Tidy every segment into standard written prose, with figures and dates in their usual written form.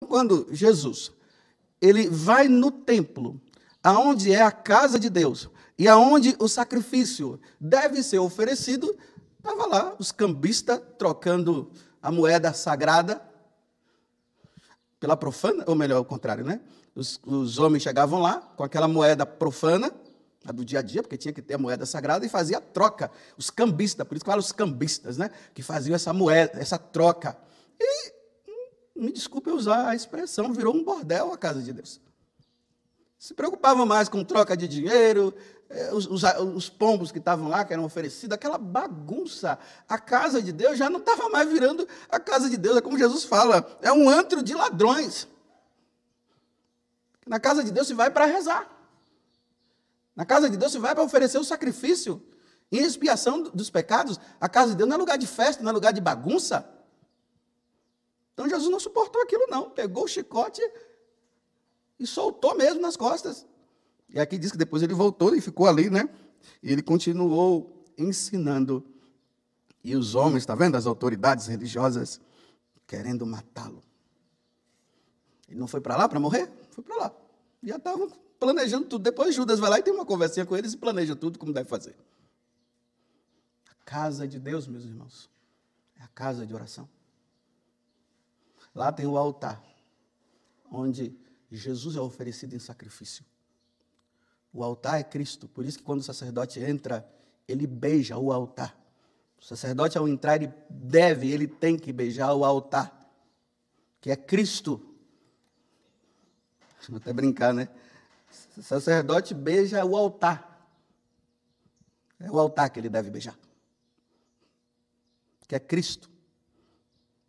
quando Jesus ele vai no templo, aonde é a casa de Deus, e aonde o sacrifício deve ser oferecido, estava lá os cambistas trocando a moeda sagrada pela profana, ou melhor, o contrário, né? Os homens chegavam lá com aquela moeda profana, a do dia a dia, porque tinha que ter a moeda sagrada, e fazia a troca. Os cambistas, por isso que falam os cambistas, né? Que faziam essa moeda, essa troca. E, me desculpe usar a expressão, virou um bordel a casa de Deus. Se preocupavam mais com troca de dinheiro, os pombos que estavam lá, que eram oferecidos, aquela bagunça. A casa de Deus já não estava mais virando a casa de Deus, é como Jesus fala, é um antro de ladrões. Na casa de Deus se vai para rezar. Na casa de Deus se vai para oferecer o sacrifício em expiação dos pecados. A casa de Deus não é lugar de festa, não é lugar de bagunça. Então Jesus não suportou aquilo não, pegou o chicote e soltou mesmo nas costas. E aqui diz que depois ele voltou e ficou ali, né? E ele continuou ensinando. E os homens, está vendo? As autoridades religiosas querendo matá-lo. Ele não foi para lá para morrer? Foi para lá. Já estavam planejando tudo. Depois Judas vai lá e tem uma conversinha com eles e planeja tudo como deve fazer. A casa de Deus, meus irmãos, é a casa de oração. Lá tem o altar, onde Jesus é oferecido em sacrifício. O altar é Cristo, por isso que quando o sacerdote entra, ele beija o altar. O sacerdote, ao entrar, ele tem que beijar o altar, que é Cristo. Vou até brincar, né? O sacerdote beija o altar. É o altar que ele deve beijar, que é Cristo.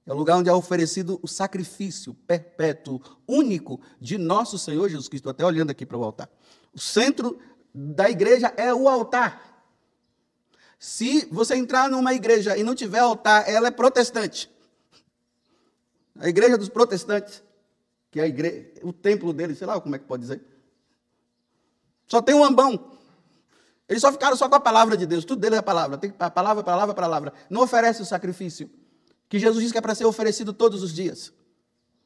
É o lugar onde é oferecido o sacrifício perpétuo, único, de nosso Senhor Jesus Cristo. Estou até olhando aqui para o altar. O centro da igreja é o altar. Se você entrar numa igreja e não tiver altar, ela é protestante. A igreja dos protestantes, que é a igreja, o templo deles, sei lá como é que pode dizer. Só tem um ambão. Eles só ficaram só com a palavra de Deus. Tudo deles é palavra. Tem palavra, palavra, palavra. Não oferece o sacrifício que Jesus disse que é para ser oferecido todos os dias.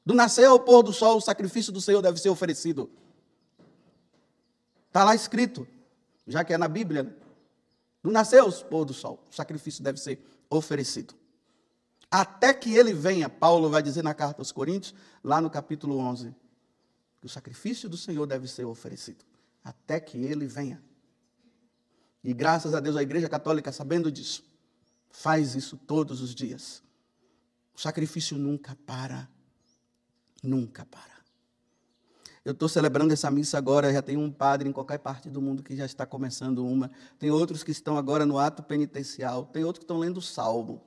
Do nascer ao pôr do sol, o sacrifício do Senhor deve ser oferecido. Está lá escrito, já que é na Bíblia, né? Do nascer ao pôr do sol, o sacrifício deve ser oferecido. Até que ele venha, Paulo vai dizer na carta aos Coríntios, lá no capítulo 11, que o sacrifício do Senhor deve ser oferecido. Até que ele venha. E graças a Deus a Igreja Católica, sabendo disso, faz isso todos os dias. O sacrifício nunca para. Nunca para. Eu estou celebrando essa missa agora, já tem um padre em qualquer parte do mundo que já está começando uma. Tem outros que estão agora no ato penitencial. Tem outros que estão lendo o Salmo.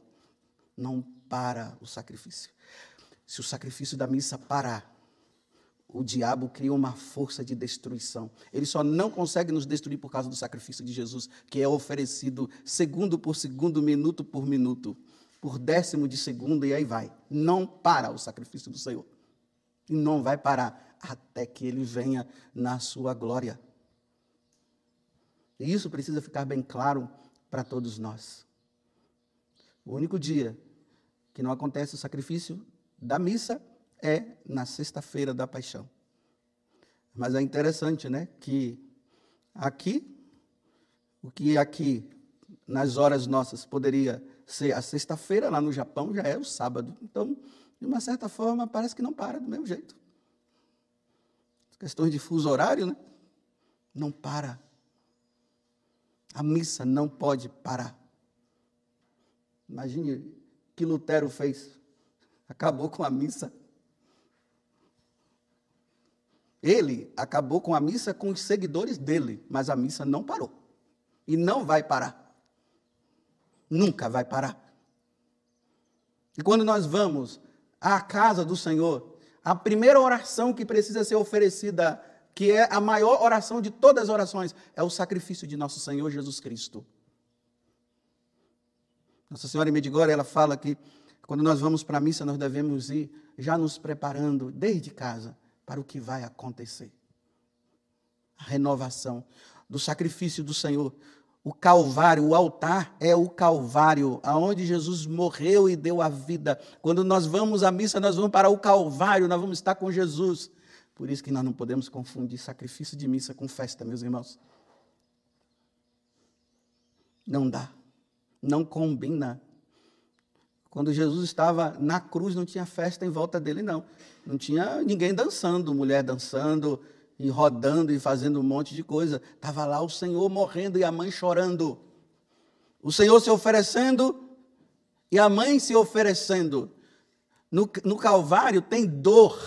Não para o sacrifício. Se o sacrifício da missa parar, o diabo cria uma força de destruição. Ele só não consegue nos destruir por causa do sacrifício de Jesus, que é oferecido segundo por segundo, minuto por minuto, por décimo de segundo, e aí vai. Não para o sacrifício do Senhor. E não vai parar até que ele venha na sua glória. E isso precisa ficar bem claro para todos nós. O único dia que não acontece o sacrifício da missa é na sexta-feira da paixão. Mas é interessante, né, que aqui, o que aqui nas horas nossas poderia ser a sexta-feira, lá no Japão já é o sábado. Então, de uma certa forma, parece que não para do mesmo jeito. Questões de fuso horário, né? Não para. A missa não pode parar. Imagine o que Lutero fez. Acabou com a missa. Ele acabou com a missa com os seguidores dele, mas a missa não parou. E não vai parar. Nunca vai parar. E quando nós vamos à casa do Senhor, a primeira oração que precisa ser oferecida, que é a maior oração de todas as orações, é o sacrifício de nosso Senhor Jesus Cristo. Nossa Senhora em Medjugorje, ela fala que quando nós vamos para a missa, nós devemos ir já nos preparando desde casa para o que vai acontecer. A renovação do sacrifício do Senhor. O Calvário, o altar é o Calvário, aonde Jesus morreu e deu a vida. Quando nós vamos à missa, nós vamos para o Calvário, nós vamos estar com Jesus. Por isso que nós não podemos confundir sacrifício de missa com festa, meus irmãos. Não dá, não combina. Quando Jesus estava na cruz, não tinha festa em volta dele, não. Não tinha ninguém dançando, mulher dançando, e rodando e fazendo um monte de coisa. Estava lá o Senhor morrendo e a mãe chorando. O Senhor se oferecendo e a mãe se oferecendo. No Calvário tem dor.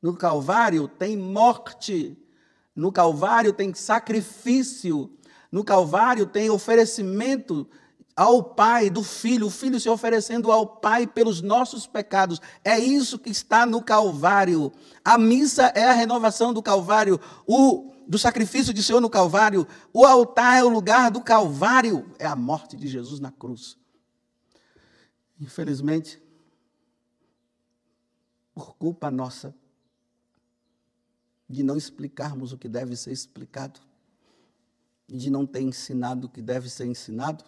No Calvário tem morte. No Calvário tem sacrifício. No Calvário tem oferecimento ao Pai do Filho, o Filho se oferecendo ao Pai pelos nossos pecados. É isso que está no Calvário. A missa é a renovação do Calvário, do sacrifício de Senhor no Calvário. O altar é o lugar do Calvário, é a morte de Jesus na cruz. Infelizmente, por culpa nossa, de não explicarmos o que deve ser explicado, e de não ter ensinado o que deve ser ensinado,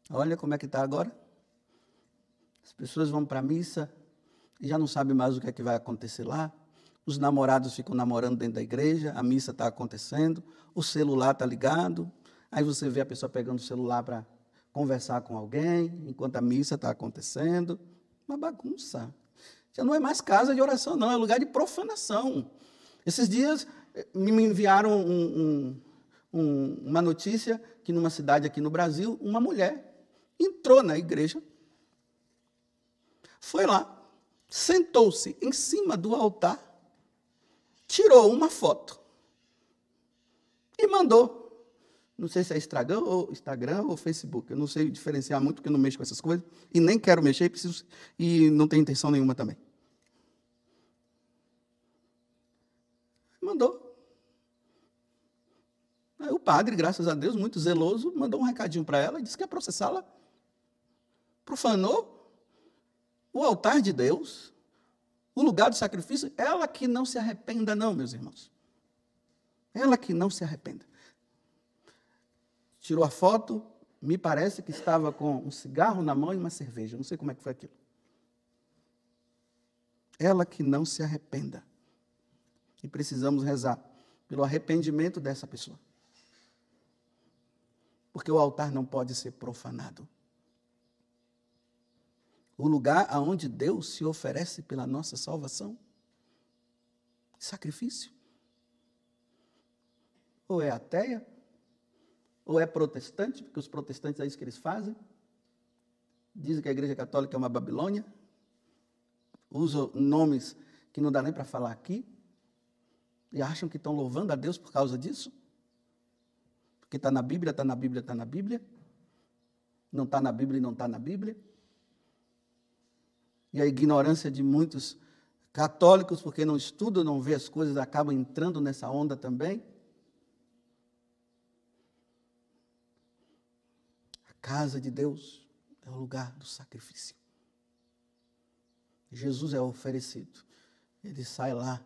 olha como é que está agora. As pessoas vão para a missa e já não sabem mais o que é que vai acontecer lá. Os namorados ficam namorando dentro da igreja, a missa está acontecendo, o celular está ligado, aí você vê a pessoa pegando o celular para conversar com alguém, enquanto a missa está acontecendo. Uma bagunça. Já não é mais casa de oração, não, é lugar de profanação. Esses dias me enviaram uma notícia que numa cidade aqui no Brasil, uma mulher entrou na igreja, foi lá, sentou-se em cima do altar, tirou uma foto e mandou. Não sei se é Instagram ou Facebook, eu não sei diferenciar muito, porque eu não mexo com essas coisas, e nem quero mexer, e não tenho intenção nenhuma também. Mandou. Aí o padre, graças a Deus, muito zeloso, mandou um recadinho para ela e disse que ia processá-la. Profanou o altar de Deus, o lugar do sacrifício. Ela que não se arrependa, não, meus irmãos. Ela que não se arrependa. Tirou a foto, me parece que estava com um cigarro na mão e uma cerveja. Não sei como é que foi aquilo. Ela que não se arrependa. E precisamos rezar pelo arrependimento dessa pessoa. Porque o altar não pode ser profanado. O lugar aonde Deus se oferece pela nossa salvação. Sacrifício. Ou é ateia, ou é protestante, porque os protestantes é isso que eles fazem. Dizem que a Igreja Católica é uma Babilônia. Usam nomes que não dá nem para falar aqui. E acham que estão louvando a Deus por causa disso. Porque está na Bíblia, está na Bíblia, está na Bíblia. Não está na Bíblia e não está na Bíblia. E a ignorância de muitos católicos, porque não estudam, não vê as coisas, acabam entrando nessa onda também. A casa de Deus é o lugar do sacrifício. Jesus é oferecido. Ele sai lá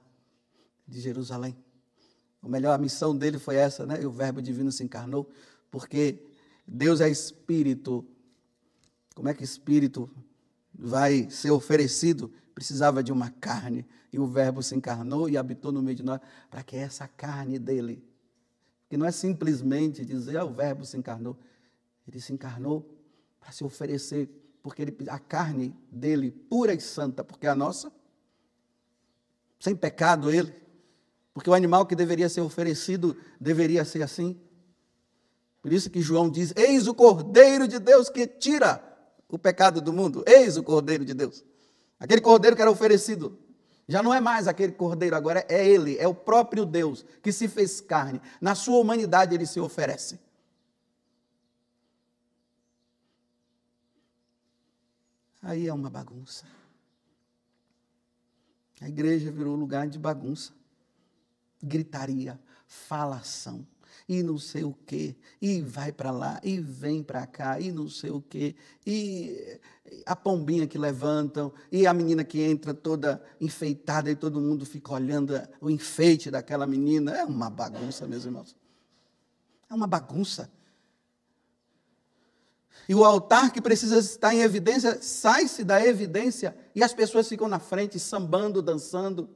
de Jerusalém. Ou melhor, a missão dele foi essa, né? E o Verbo divino se encarnou, porque Deus é Espírito. Como é que Espírito vai ser oferecido? Precisava de uma carne. E o Verbo se encarnou e habitou no meio de nós, para que essa carne dele, que não é simplesmente dizer, o Verbo se encarnou. Ele se encarnou para se oferecer, porque a carne dele, pura e santa, porque a nossa, sem pecado ele, porque o animal que deveria ser oferecido deveria ser assim. Por isso que João diz, eis o Cordeiro de Deus que tira o pecado do mundo. Eis o Cordeiro de Deus. Aquele Cordeiro que era oferecido, já não é mais aquele Cordeiro, agora é ele, é o próprio Deus que se fez carne. Na sua humanidade ele se oferece. Aí é uma bagunça. A igreja virou lugar de bagunça. Gritaria, falação, e não sei o quê, e vai para lá, e vem para cá, e não sei o quê, e a pombinha que levantam, e a menina que entra toda enfeitada, e todo mundo fica olhando o enfeite daquela menina. É uma bagunça, meus irmãos. É uma bagunça. E o altar que precisa estar em evidência, sai-se da evidência e as pessoas ficam na frente, sambando, dançando,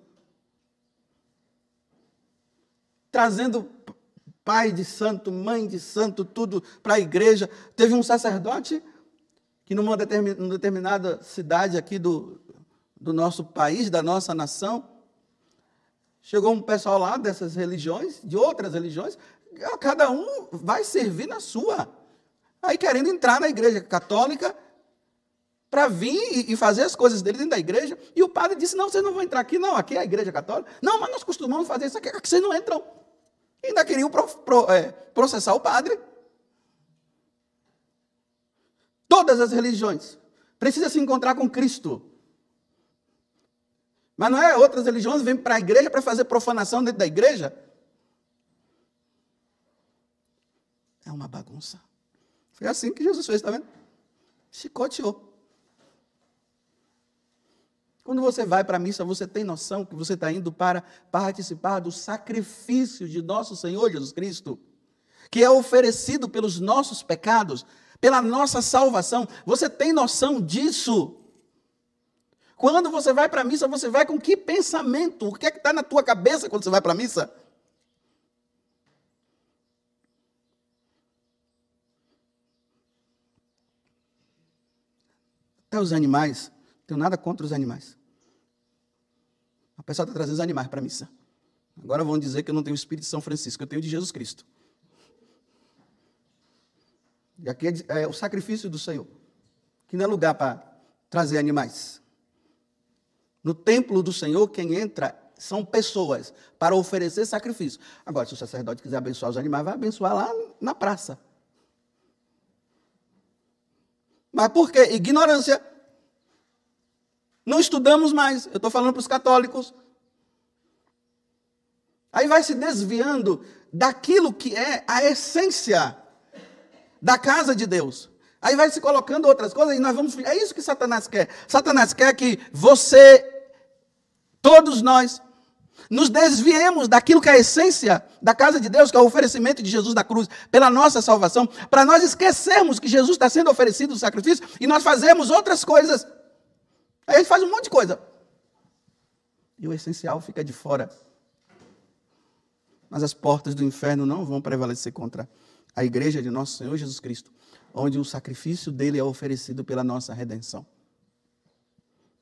trazendo pai de santo, mãe de santo, tudo para a igreja. Teve um sacerdote que numa determinada cidade aqui do nosso país, da nossa nação, chegou um pessoal lá dessas religiões, de outras religiões, cada um vai servir na sua. Aí querendo entrar na igreja católica para vir e fazer as coisas dele dentro da igreja. E o padre disse, não, vocês não vão entrar aqui, não, aqui é a igreja católica. Não, mas nós costumamos fazer isso aqui vocês não entram. E ainda queriam processar o padre. Todas as religiões precisam se encontrar com Cristo. Mas não é outras religiões vêm para a igreja para fazer profanação dentro da igreja. É uma bagunça. Foi assim que Jesus fez, está vendo? Chicoteou. Quando você vai para a missa, você tem noção que você está indo para participar do sacrifício de nosso Senhor Jesus Cristo, que é oferecido pelos nossos pecados, pela nossa salvação. Você tem noção disso? Quando você vai para a missa, você vai com que pensamento? O que é que está na tua cabeça quando você vai para a missa? Até os animais, não tenho nada contra os animais. A pessoa está trazendo os animais para a missa. Agora vão dizer que eu não tenho o Espírito de São Francisco, eu tenho de Jesus Cristo. E aqui é o sacrifício do Senhor, que não é lugar para trazer animais. No templo do Senhor, quem entra são pessoas para oferecer sacrifício. Agora, se o sacerdote quiser abençoar os animais, vai abençoar lá na praça. Mas por quê? Ignorância. Não estudamos mais. Eu estou falando para os católicos. Aí vai se desviando daquilo que é a essência da casa de Deus. Aí vai se colocando outras coisas e nós vamos... É isso que Satanás quer. Satanás quer que você, todos nós, nos desviemos daquilo que é a essência da casa de Deus, que é o oferecimento de Jesus da cruz pela nossa salvação, para nós esquecermos que Jesus está sendo oferecido o sacrifício e nós fazemos outras coisas. Aí a gente faz um monte de coisa. E o essencial fica de fora. Mas as portas do inferno não vão prevalecer contra a igreja de nosso Senhor Jesus Cristo, onde o sacrifício dele é oferecido pela nossa redenção.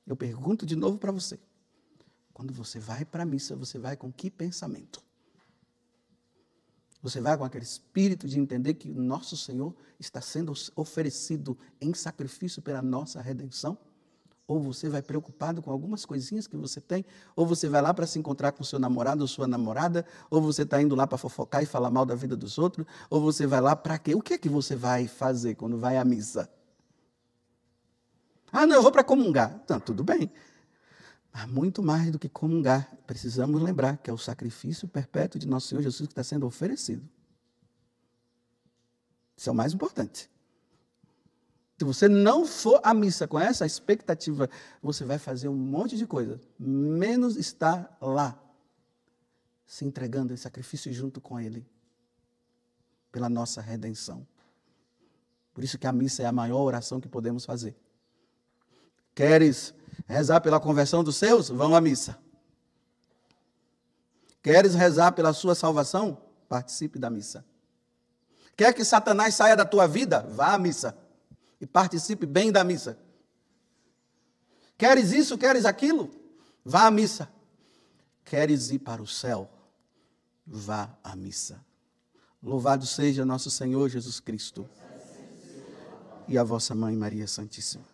Eu pergunto de novo para você. Quando você vai para a missa, você vai com que pensamento? Você vai com aquele espírito de entender que o nosso Senhor está sendo oferecido em sacrifício pela nossa redenção? Ou você vai preocupado com algumas coisinhas que você tem? Ou você vai lá para se encontrar com seu namorado ou sua namorada? Ou você está indo lá para fofocar e falar mal da vida dos outros? Ou você vai lá para quê? O que é que você vai fazer quando vai à missa? Ah, não, eu vou para comungar. Então, tudo bem. Mas muito mais do que comungar, precisamos lembrar que é o sacrifício perpétuo de nosso Senhor Jesus que está sendo oferecido. Isso é o mais importante. Se você não for à missa com essa expectativa, você vai fazer um monte de coisa, menos estar lá, se entregando em sacrifício junto com Ele, pela nossa redenção. Por isso que a missa é a maior oração que podemos fazer. Queres rezar pela conversão dos seus? Vão à missa. Queres rezar pela sua salvação? Participe da missa. Quer que Satanás saia da tua vida? Vá à missa. E participe bem da missa. Queres isso, queres aquilo? Vá à missa. Queres ir para o céu? Vá à missa. Louvado seja nosso Senhor Jesus Cristo e a vossa Mãe Maria Santíssima.